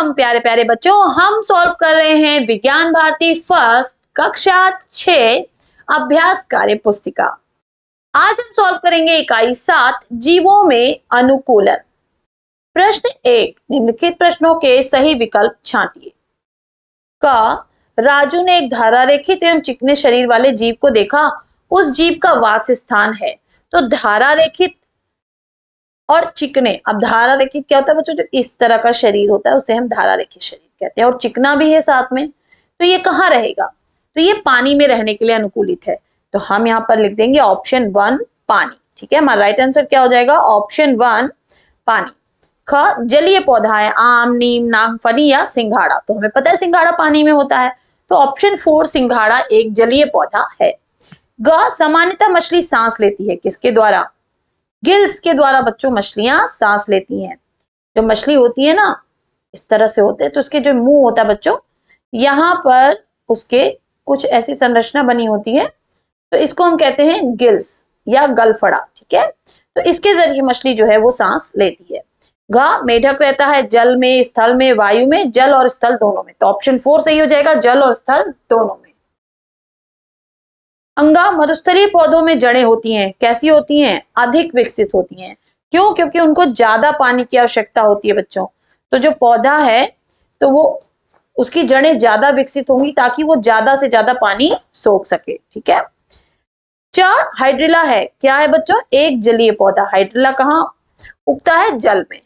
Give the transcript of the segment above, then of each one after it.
Welcome प्यारे प्यारे बच्चों, हम सॉल्व कर रहे हैं विज्ञान भारती फर्स्ट कक्षा 6 अभ्यास कार्य पुस्तिका। आज हम सॉल्व करेंगे इकाई 7 जीवों में अनुकूलन। प्रश्न 1, निम्नलिखित प्रश्नों के सही विकल्प छांटिए। क, राजू ने एक धारारेखित एवं चिकने शरीर वाले जीव को देखा, उस जीव का वास स्थान है। तो धारारेखित और चिकने, अब धारा रेखित क्या होता है बच्चों, जो इस तरह का शरीर होता है उसे हम धारा रेखित शरीर कहते हैं, और चिकना भी है साथ में। तो ये कहाँ रहेगा, तो ये पानी में रहने के लिए अनुकूलित है। तो हम यहाँ पर लिख देंगे ऑप्शन 1 पानी। ठीक है, हमारा राइट आंसर क्या हो जाएगा, ऑप्शन 1 पानी। ख, जलीय पौधा है, आम, नीम, नागफनी या सिंघाड़ा। तो हमें पता है सिंघाड़ा पानी में होता है, तो ऑप्शन 4 सिंघाड़ा एक जलीय पौधा है। ग, सामान्यतः मछली सांस लेती है, किसके द्वारा, गिल्स के द्वारा बच्चों मछलियां सांस लेती हैं। जो मछली होती है ना इस तरह से होते हैं, तो उसके जो मुंह होता है बच्चों, यहाँ पर उसके कुछ ऐसी संरचना बनी होती है, तो इसको हम कहते हैं गिल्स या गलफड़ा। ठीक है, तो इसके जरिए मछली जो है वो सांस लेती है। घ, मेढक रहता है जल में, स्थल में, वायु में, जल और स्थल दोनों में। तो ऑप्शन 4 सही हो जाएगा, जल और स्थल दोनों में। अंगा, मरुस्थलीय पौधों में जड़ें होती हैं, कैसी होती हैं, अधिक विकसित होती हैं। क्यों, क्योंकि उनको ज्यादा पानी की आवश्यकता होती है बच्चों। तो जो पौधा है तो वो उसकी जड़ें ज्यादा विकसित होंगी ताकि वो ज्यादा से ज्यादा पानी सोख सके। ठीक है। 4, हाइड्रिला है, क्या है बच्चों, एक जलीय पौधा। हाइड्रिला कहाँ उगता है, जल में।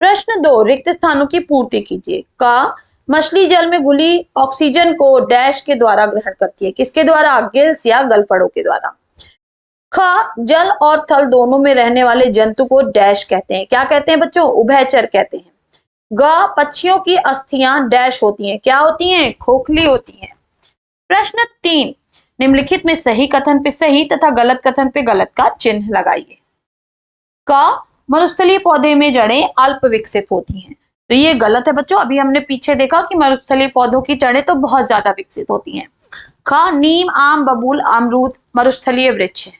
प्रश्न 2, रिक्त स्थानों की पूर्ति कीजिए। का, मछली जल में घुली ऑक्सीजन को डैश के द्वारा ग्रहण करती है, किसके द्वारा, गिल्स या गलफड़ों के द्वारा। ख, जल और थल दोनों में रहने वाले जंतु को डैश कहते हैं, क्या कहते हैं बच्चों, उभयचर कहते हैं। ग, पक्षियों की अस्थियां डैश होती हैं, क्या होती हैं, खोखली होती हैं। प्रश्न 3, निम्नलिखित में सही कथन पे सही तथा गलत कथन पे गलत का चिन्ह लगाइए। क, मरुस्थलीय पौधे में जड़ें अल्प विकसित होती हैं। तो ये गलत है बच्चों, अभी हमने पीछे देखा कि मरुस्थलीय पौधों की जड़ें तो बहुत ज्यादा विकसित होती हैं। ख, नीम, आम, बबूल, अमरूद मरुस्थलीय वृक्ष है।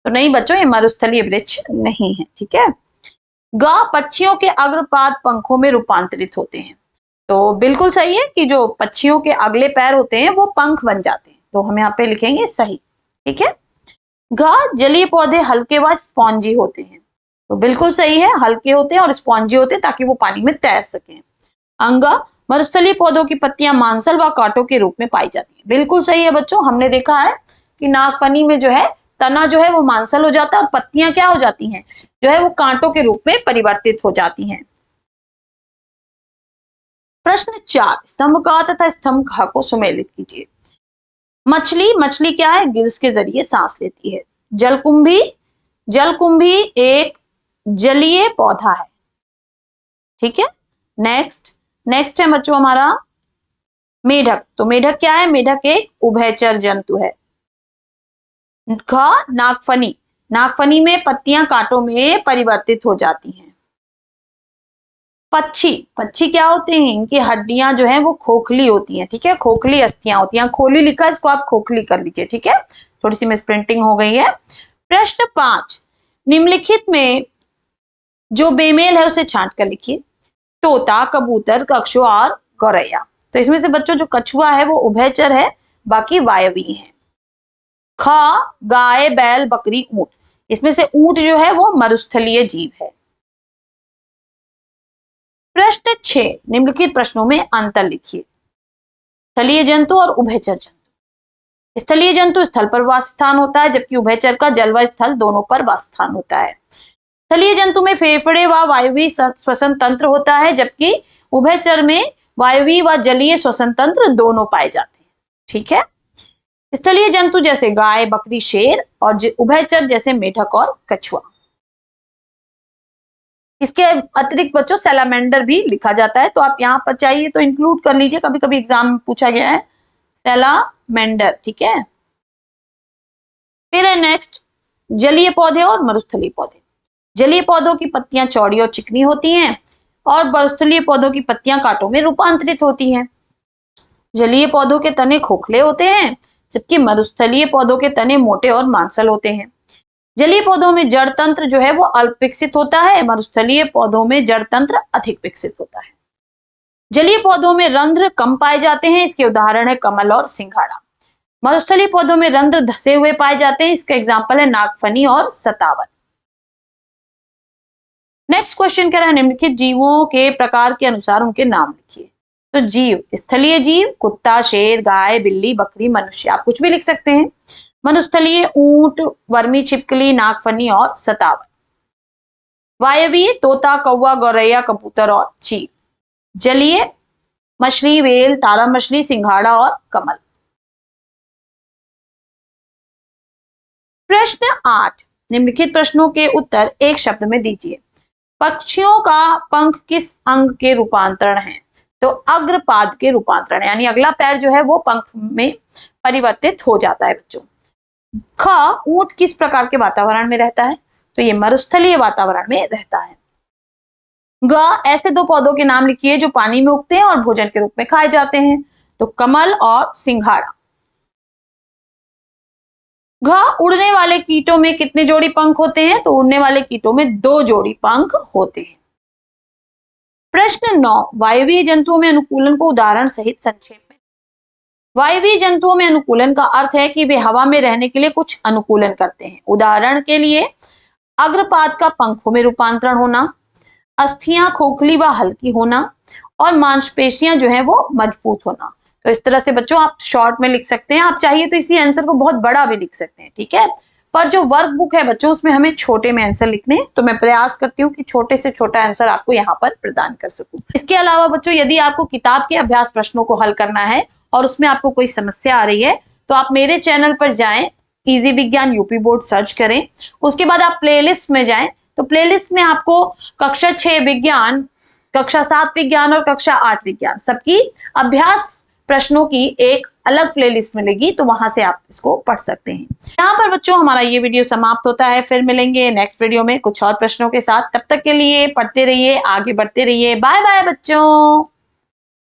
तो नहीं बच्चों, ये मरुस्थलीय वृक्ष नहीं है। ठीक है। ग, पक्षियों के अग्रपाद पंखों में रूपांतरित होते हैं। तो बिल्कुल सही है कि जो पक्षियों के अगले पैर होते हैं वो पंख बन जाते हैं, तो हम यहाँ पे लिखेंगे सही। ठीक है। घ, जलीय पौधे हल्के व स्पॉन्जी होते हैं। तो बिल्कुल सही है, हल्के होते हैं और स्पॉन्जी होते हैं ताकि वो पानी में तैर सकें। अंग, मरुस्थलीय पौधों की पत्तियां मांसल व कांटों के रूप में पाई जाती हैं। बिल्कुल सही है बच्चों, हमने देखा है कि नागफनी में जो है तना जो है वो मांसल हो जाता है और पत्तियां क्या हो जाती हैं, जो है वो कांटों के रूप में परिवर्तित हो जाती हैं। प्रश्न 4, स्तंभ क तथा स्तंभ ख को सुमेलित कीजिए। मछली क्या है, गिल्स के जरिए सांस लेती है। जलकुंभी एक जलीय पौधा है। ठीक है। नेक्स्ट है बच्चों हमारा मेढक। तो मेढक क्या है, मेढक एक उभयचर जंतु है। घ, नागफनी में पत्तियां कांटों में परिवर्तित हो जाती हैं। पक्षी क्या होते हैं, इनकी हड्डियां जो है वो खोखली होती हैं। ठीक है, खोखली अस्थियां होती हैं, खोली लिखा है, इसको आप खोखली कर लीजिए। ठीक है, थोड़ी सी मिसप्रिंटिंग हो गई है। प्रश्न 5, निम्नलिखित में जो बेमेल है उसे छांट कर लिखिए। तोता, कबूतर, कछुआ और गौरैया। तो इसमें से बच्चों जो कछुआ है वो उभयचर है, बाकी वायवीय है। ख, गाय, बैल, बकरी, ऊंट। इसमें से ऊंट जो है वो मरुस्थलीय जीव है। प्रश्न 6, निम्नलिखित प्रश्नों में अंतर लिखिए। स्थलीय जंतु और उभयचर जंतु। स्थलीय जंतु स्थल पर वास स्थान होता है, जबकि उभयचर का जल व स्थल दोनों पर वास स्थान होता है। स्थलीय जंतु में फेफड़े व वायवीय श्वसन तंत्र होता है, जबकि उभयचर में वायवीय व जलीय श्वसन तंत्र दोनों पाए जाते हैं। ठीक है। स्थलीय जंतु जैसे गाय, बकरी, शेर, और उभयचर जैसे मेढक और कछुआ। इसके अतिरिक्त बच्चों सैलामेंडर भी लिखा जाता है, तो आप यहाँ पर चाहिए तो इंक्लूड कर लीजिए, कभी कभी एग्जाम में पूछा गया है सैलामेंडर। ठीक है। फिर है नेक्स्ट जलीय पौधे और मरुस्थलीय पौधे। जलीय पौधों की पत्तियां चौड़ी और चिकनी होती हैं और मरुस्थलीय पौधों की पत्तियां कांटों में रूपांतरित होती हैं। जलीय पौधों के तने खोखले होते हैं, जबकि मरुस्थलीय पौधों के तने मोटे और मांसल होते हैं। जलीय पौधों में जड़ तंत्र जो है वो अल्प विकसित होता है, मरुस्थलीय पौधों में जड़ तंत्र अधिक विकसित होता है। जलीय पौधों में रंध्र कम पाए जाते हैं, इसके उदाहरण है कमल और सिंघाड़ा। मरुस्थलीय पौधों में रंध्र धसे हुए पाए जाते हैं, इसका एग्जाम्पल है नागफनी और सतावन। नेक्स्ट क्वेश्चन कह रहा है निम्नलिखित जीवों के प्रकार के अनुसार उनके नाम लिखिए। तो जीव, स्थलीय जीव कुत्ता, शेर, गाय, बिल्ली, बकरी, मनुष्य, आप कुछ भी लिख सकते हैं। मनुस्थलीय ऊंट, वर्मी छिपकली, नागफनी और सतावन। वायवीय तोता, कौवा, गौरैया, कबूतर और चील। जलीय मछली, वेल, तारा मछली, सिंघाड़ा और कमल। प्रश्न 8, निम्नलिखित प्रश्नों के उत्तर एक शब्द में दीजिए। पक्षियों का पंख किस अंग के रूपांतरण है? तो अग्रपाद के रूपांतरण, यानी अगला पैर जो है वो पंख में परिवर्तित हो जाता है बच्चों। ख, ऊंट किस प्रकार के वातावरण में रहता है? तो ये मरुस्थलीय वातावरण में रहता है। ग, ऐसे दो पौधों के नाम लिखिए जो पानी में उगते हैं और भोजन के रूप में खाए जाते हैं। तो कमल और सिंघाड़ा। घ, उड़ने वाले कीटों में कितने जोड़ी पंख होते हैं? तो उड़ने वाले कीटों में 2 जोड़ी पंख होते हैं। प्रश्न 9, वायवीय जंतुओं में अनुकूलन को उदाहरण सहित संक्षेप में। वायवीय जंतुओं में अनुकूलन का अर्थ है कि वे हवा में रहने के लिए कुछ अनुकूलन करते हैं। उदाहरण के लिए अग्रपाद का पंखों में रूपांतरण होना, अस्थियां खोखली व हल्की होना और मांसपेशियां जो है वो मजबूत होना। तो इस तरह से बच्चों आप शॉर्ट में लिख सकते हैं। आप चाहिए तो इसी आंसर को बहुत बड़ा भी लिख सकते हैं, ठीक है। पर जो वर्क बुक है बच्चों उसमें हमें छोटे में आंसर लिखने हैं, तो मैं प्रयास करती हूँ कि छोटे से छोटा आंसर आपको यहाँ पर प्रदान कर सकूं। इसके अलावा बच्चों यदि आपको किताब के अभ्यास प्रश्नों को हल करना है और उसमें आपको कोई समस्या आ रही है तो आप मेरे चैनल पर जाएं, इजी विज्ञान यूपी बोर्ड सर्च करें। उसके बाद आप प्लेलिस्ट में जाएं, तो प्लेलिस्ट में आपको कक्षा 6 विज्ञान, कक्षा 7 विज्ञान और कक्षा 8 विज्ञान सबकी अभ्यास प्रश्नों की एक अलग प्लेलिस्ट मिलेगी, तो वहां से आप इसको पढ़ सकते हैं। यहाँ पर बच्चों हमारा ये वीडियो समाप्त होता है। फिर मिलेंगे नेक्स्ट वीडियो में कुछ और प्रश्नों के साथ। तब तक के लिए पढ़ते रहिए, आगे बढ़ते रहिए। बाय बाय बच्चों।